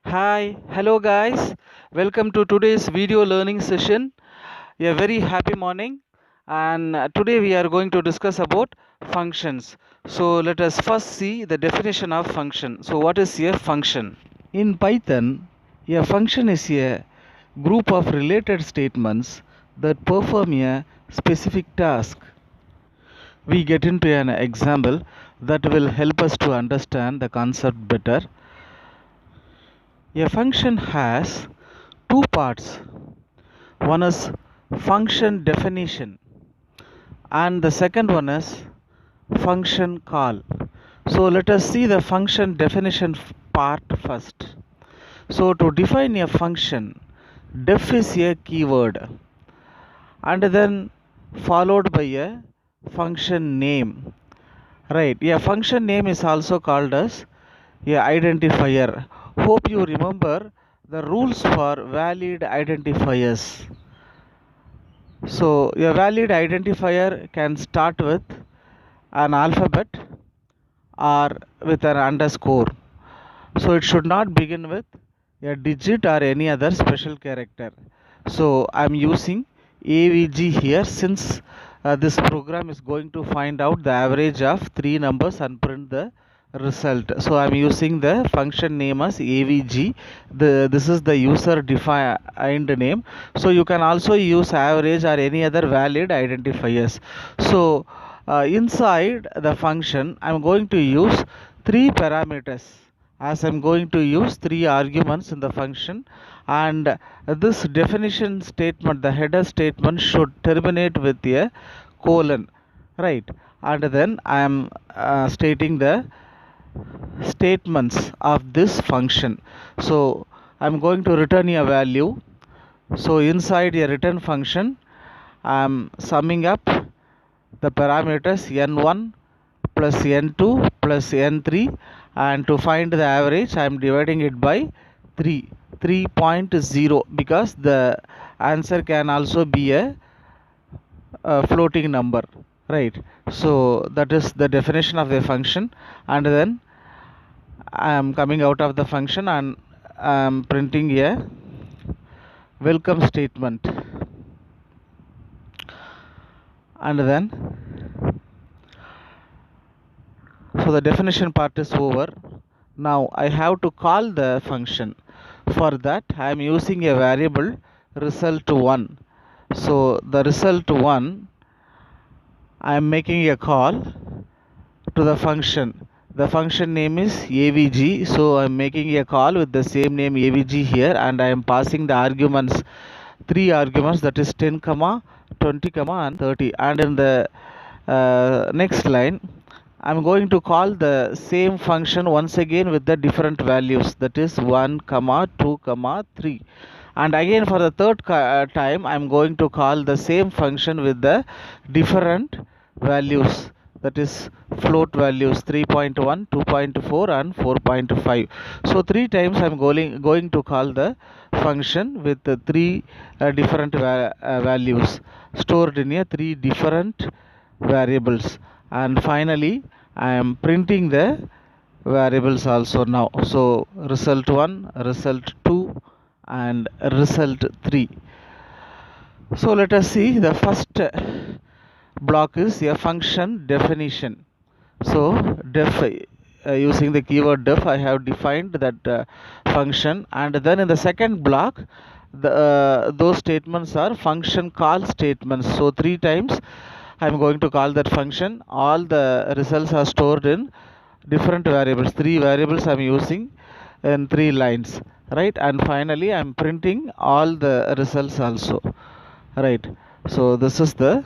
Hi, hello guys. Welcome to today's video learning session. A very happy morning. And today we are going to discuss about functions. So let us first see the definition of function. So what is a function? In Python, a function is a group of related statements that perform a specific task. We get into an example that will help us to understand the concept better. A function has two parts. One is function definition and the second one is function call. So let us see the function definition part first. So to define a function, def is a keyword and then followed by a function name. Right, a function name is also called as a identifier. Hope you remember the rules for valid identifiers. So a valid identifier can start with an alphabet or with an underscore. So it should not begin with a digit or any other special character. So I'm using AVG here since this program is going to find out the average of three numbers and print the result. So I'm using the function name as AVG. This is the user defined name. So you can also use average or any other valid identifiers. So inside the function I'm going to use three parameters, as I'm going to use three arguments in the function, and this definition statement, the header statement, should terminate with a colon, right? And then I am stating the statements of this function. So I'm going to return a value. So inside a return function I'm summing up the parameters n1 plus n2 plus n3, and to find the average I am dividing it by 3.0, because the answer can also be a floating number, right? So that is the definition of the function, and then I am coming out of the function and I am printing a welcome statement, and then so the definition part is over. Now I have to call the function. For that I am using a variable result1. So the result1, I am making a call to the function. The function name is avg, so I am making a call with the same name avg here, and I am passing the arguments, three arguments, that is 10, 20, and 30. And in the next line I'm going to call the same function once again with the different values, that is 1, 2, 3. And again for the third time I'm going to call the same function with the different values, that is float values 3.1, 2.4 and 4.5. So three times I'm going to call the function with the three different values stored in a three different variables, and finally I am printing the variables also now. So result1, result2 and result3. So let us see, the first block is a function definition. So def, using the keyword def, I have defined that function, and then in the second block those statements are function call statements. So three times I'm going to call that function. All the results are stored in different variables. Three variables I'm using in three lines, right? And finally I'm printing all the results also, right? So this is the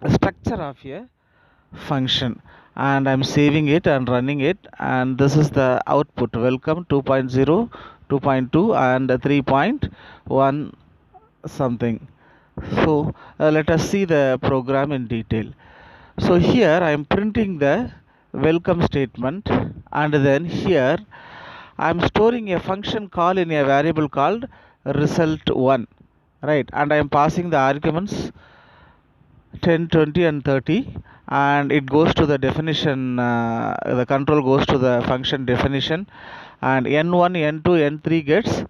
structure of a function, and I'm saving it and running it, and this is the output: welcome 2.0, 2.2 and 3.1 something. So let us see the program in detail. So here I am printing the welcome statement, and then here I am storing a function call in a variable called result1, right? And I am passing the arguments 10, 20 and 30, and it goes to the definition, the control goes to the function definition, and n1, n2, n3 gets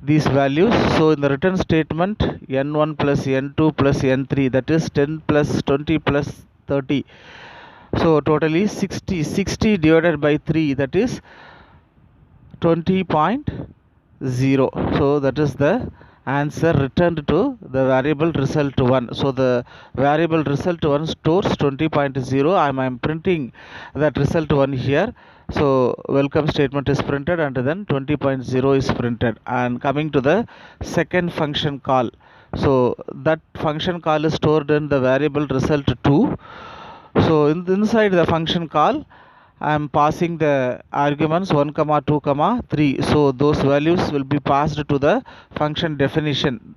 these values. So in the return statement, n1 plus n2 plus n3, that is 10 plus 20 plus 30. So totally 60. 60 divided by 3, that is 20.0. So that is the answer returned to the variable result 1. So the variable result 1 stores 20.0. I'm printing that result 1 here. So welcome statement is printed and then 20.0 is printed. And coming to the second function call. So that function call is stored in the variable result 2. So inside the function call, I am passing the arguments 1, 2, 3. So those values will be passed to the function definition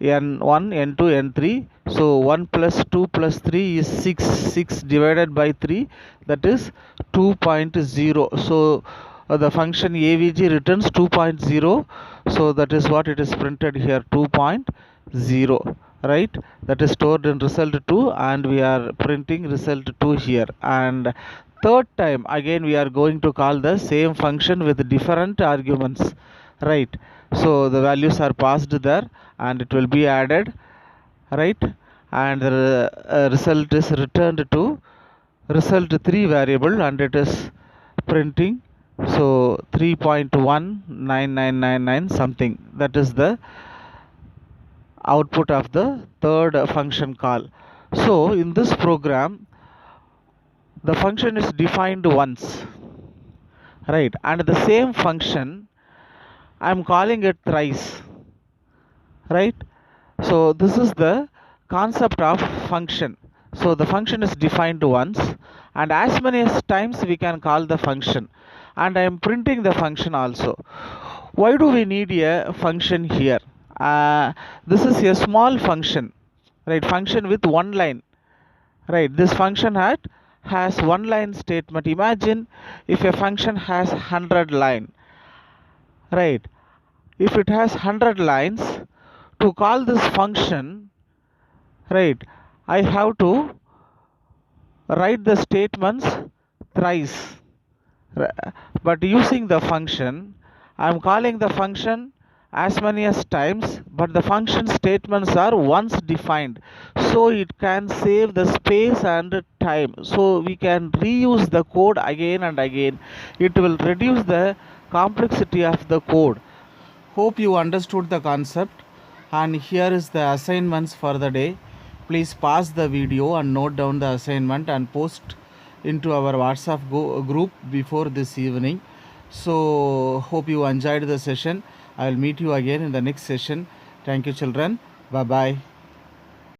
n1, n2, n3. So 1 plus 2 plus 3 is 6. 6 divided by 3, that is 2.0. So the function avg returns 2.0. So that is what it is printed here, 2.0. Right, that is stored in result 2 and we are printing result 2 here. And third time again we are going to call the same function with different arguments, right? So the values are passed there and it will be added, right? And the result is returned to result 3 variable and it is printing so 3.19999 something. That is the output of the third function call. So in this program the function is defined once, right, and the same function I am calling it thrice, right? So this is the concept of function. So the function is defined once and as many as times we can call the function, and I am printing the function also. Why do we need a function here? This is a small function, right? Function with one line, right? This function has one line statement. Imagine if a function has 100 line, right? If it has 100 lines, to call this function, right, I have to write the statements thrice. But using the function, I am calling the function as many as times, but the function statements are once defined, so it can save the space and time, so we can reuse the code again and again. It will reduce the complexity of the code. Hope you understood the concept, and here is the assignments for the day. Please pause the video and note down the assignment and post into our WhatsApp group before this evening. So hope you enjoyed the session. I will meet you again in the next session. Thank you children. Bye bye.